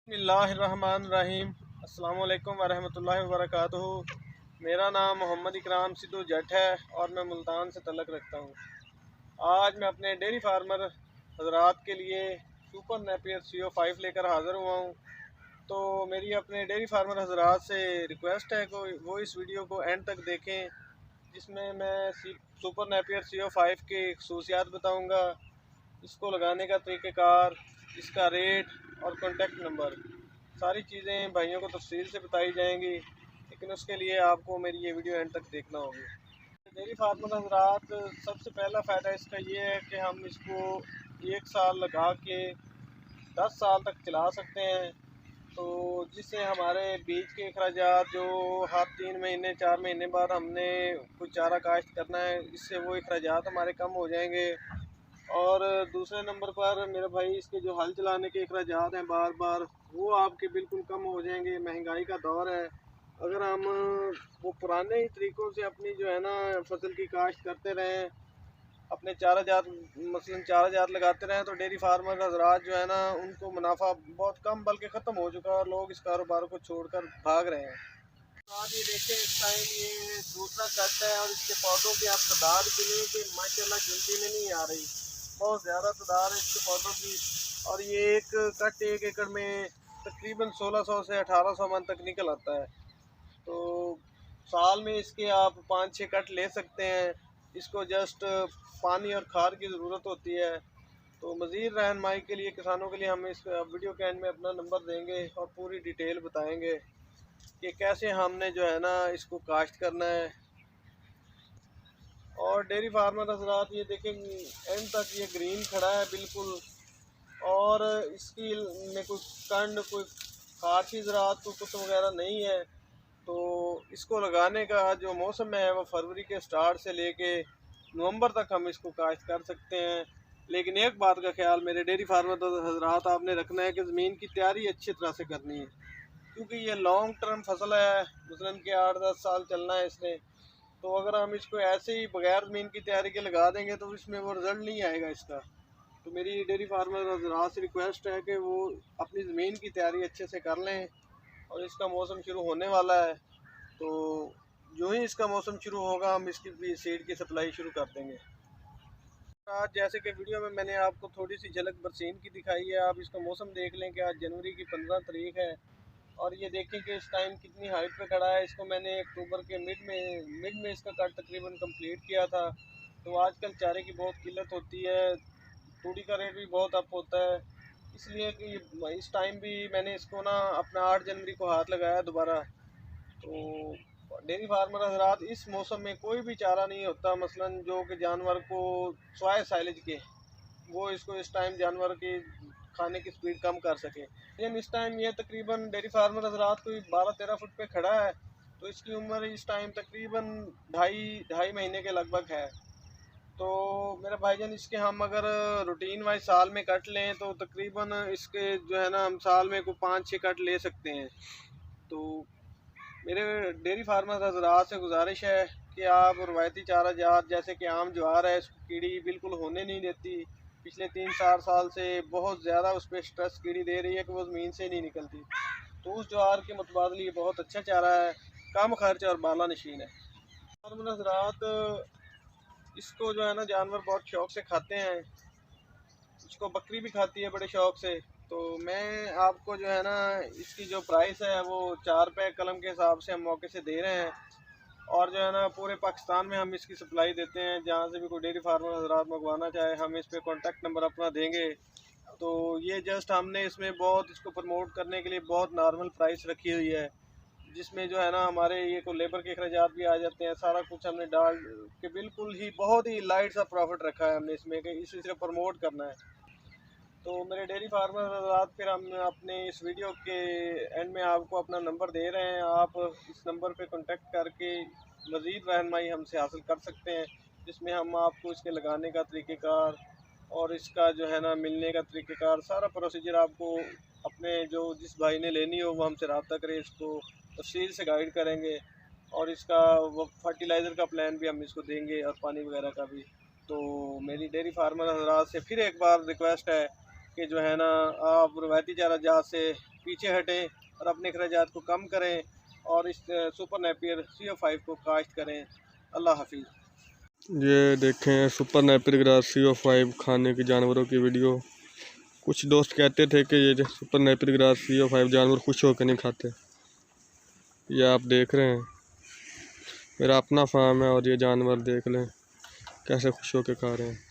बिस्मिल्लाहिर्रहमानिर्रहीम। अस्सलाम वालेकुम वरहमतुल्लाहि वबरकातुहू। मेरा नाम मोहम्मद इकराम सिद्धू जट है और मैं मुल्तान से तल्लक रखता हूँ। आज मैं अपने डेयरी फार्मर हजरात के लिए सुपर नेपियर CO5 लेकर हाज़िर हुआ हूँ। तो मेरी अपने डेयरी फार्मर हजरात से रिक्वेस्ट है कि वो इस वीडियो को एंड तक देखें, जिसमें मैं सुपर नेपियर CO5 की खसूसियात बताऊँगा, इसको लगाने का तरीक़ेकार, इसका रेट और कॉन्टेक्ट नंबर, सारी चीज़ें भाइयों को तफसील से बताई जाएंगी। लेकिन उसके लिए आपको मेरी ये वीडियो एंड तक देखना होगी। डेयरी फार्मर हजरात, सबसे पहला फ़ायदा इसका ये है कि हम इसको 1 साल लगा के 10 साल तक चला सकते हैं। तो जिससे हमारे बीज के अखराजात जो हर 3 महीने 4 महीने बाद हमने कुछ चारा काश्त करना है, इससे वो अखराजात हमारे कम हो जाएंगे। और दूसरे नंबर पर मेरे भाई, इसके जो हल चलाने के अखराजात हैं बार बार, वो आपके बिल्कुल कम हो जाएंगे। महंगाई का दौर है, अगर हम वो पुराने ही तरीक़ों से अपनी जो है ना फसल की काश्त करते रहें, अपने चारा जात मसलन चारा जात लगाते रहें, तो डेयरी फार्मर हजरात जो है ना उनको मुनाफा बहुत कम बल्कि ख़त्म हो चुका है और लोग इस कारोबार को छोड़कर भाग रहे हैं। आज ये देखें, इस टाइम ये दूसरा कट है और इसके पौधों की आप तादाद गिने कि माशाल्लाह गिनती में नहीं आ रही, बहुत ज़्यादा तादाद है इसके पौधों की। और ये एक कट 1 एकड़ में तकरीबन 1600 से 1800 मन तक निकल आता है। तो साल में इसके आप 5-6 कट ले सकते हैं। इसको जस्ट पानी और खाद की ज़रूरत होती है। तो मज़ीद रहनुमाई के लिए किसानों के लिए हम इस वीडियो के एंड में अपना नंबर देंगे और पूरी डिटेल बताएंगे कि कैसे हमने जो है ना इसको काश्त करना है। और डेयरी फार्मर हजरात, ये देखें एंड तक ये ग्रीन खड़ा है बिल्कुल, और इसकी में कोई कंड, कोई खारशी ज़रात, कोई कुछ वगैरह नहीं है। तो इसको लगाने का जो मौसम है वो फरवरी के स्टार्ट से लेके नवंबर तक हम इसको काश्त कर सकते हैं। लेकिन एक बात का ख्याल मेरे डेयरी फार्मर हजरात आपने रखना है कि ज़मीन की तैयारी अच्छी तरह से करनी है, क्योंकि ये लॉन्ग टर्म फसल है, मसलन के 8-10 साल चलना है इसने। तो अगर हम इसको ऐसे ही बगैर ज़मीन की तैयारी के लगा देंगे तो इसमें वो रिज़ल्ट नहीं आएगा इसका। तो मेरी डेयरी फार्मर हजरात से रिक्वेस्ट है कि वो अपनी ज़मीन की तैयारी अच्छे से कर लें। और इसका मौसम शुरू होने वाला है, तो जो ही इसका मौसम शुरू होगा हम इसकी भी सीड की सप्लाई शुरू कर देंगे। आज जैसे कि वीडियो में मैंने आपको थोड़ी सी झलक बरसीन की दिखाई है, आप इसका मौसम देख लें कि आज जनवरी की 15 तारीख है और ये देखें कि इस टाइम कितनी हाइट पे खड़ा है। इसको मैंने अक्टूबर के मिड में इसका कट तकरीबन कंप्लीट किया था। तो आजकल चारे की बहुत किल्लत होती है, तूड़ी का रेट भी बहुत अप होता है, इसलिए कि इस टाइम भी मैंने इसको ना अपना 8 जनवरी को हाथ लगाया दोबारा। तो डेयरी फार्मर हजरात, इस मौसम में कोई भी चारा नहीं होता मसलन जो कि जानवर को स्वाय साइलेज के, वो इसको इस टाइम जानवर की खाने की स्पीड कम कर सके। लेकिन इस टाइम ये तकरीबन डेयरी फार्मर हजरात कोई 12-13 फुट पे खड़ा है। तो इसकी उम्र इस टाइम तकरीबन ढाई महीने के लगभग है। तो मेरे भाईजान, इसके हम अगर रूटीन वाइज साल में कट लें तो तकरीबन इसके जो है ना हम साल में कोई 5-6 कट ले सकते हैं। तो मेरे डेयरी फार्मर हजरात से गुजारिश है कि आप रवायती चारा जात जैसे कि आम ज्वार है, इसको कीड़ी बिल्कुल होने नहीं देती। पिछले 3-4 साल से बहुत ज़्यादा उस पर स्ट्रेस कीड़ी दे रही है कि वो ज़मीन से नहीं निकलती। तो उस ज्वार के मुतबादल ये बहुत अच्छा चारा है, कम खर्च और बाला नशीन है। फार्मर हजरात, इसको जो है ना जानवर बहुत शौक से खाते हैं, इसको बकरी भी खाती है बड़े शौक से। तो मैं आपको जो है ना इसकी जो प्राइस है वो 4 रुपये कलम के हिसाब से हम मौके से दे रहे हैं। और जो है ना पूरे पाकिस्तान में हम इसकी सप्लाई देते हैं, जहाँ से भी कोई डेयरी फार्मर हजरात मंगवाना चाहे हम इस पर कॉन्टैक्ट नंबर अपना देंगे। तो ये जस्ट हमने इसमें बहुत इसको प्रमोट करने के लिए बहुत नॉर्मल प्राइस रखी हुई है, जिसमें जो है ना हमारे ये को लेबर के अखराजात भी आ जाते हैं। सारा कुछ हमने डाल के बिल्कुल ही बहुत ही लाइट सा प्रॉफिट रखा है हमने इसमें कि इसे सिर्फ प्रमोट करना है। तो मेरे डेयरी फार्मर हज़रात, फिर हम अपने इस वीडियो के एंड में आपको अपना नंबर दे रहे हैं। आप इस नंबर पे कांटेक्ट करके मज़ीद रहनुमाई हमसे हासिल कर सकते हैं, जिसमें हम आपको इसके लगाने का तरीक़ेकार और इसका जो है ना मिलने का तरीक़ेकार, सारा प्रोसीजर आपको अपने जो जिस भाई ने लेनी हो वो हमसे रब्ता करें, इसको तफसील से गाइड करेंगे। और इसका वो फर्टिलाइज़र का प्लान भी हम इसको देंगे और पानी वगैरह का भी। तो मेरी डेयरी फार्मर हज़रात से फिर एक बार रिक्वेस्ट है कि जो है ना आप रवायती चारा जात से पीछे हटें और अपने अखराजात को कम करें और इस सुपर नेपियर CO5 को काश्त करें। अल्लाह हाफिज़। ये देखें सुपर नेपियर ग्रास CO5 खाने की जानवरों की वीडियो। कुछ दोस्त कहते थे कि ये सुपर नेपियर ग्रास CO5 जानवर खुश होकर नहीं खाते। ये आप देख रहे हैं, मेरा अपना फार्म है और ये जानवर देख लें कैसे खुश होकर खा रहे हैं।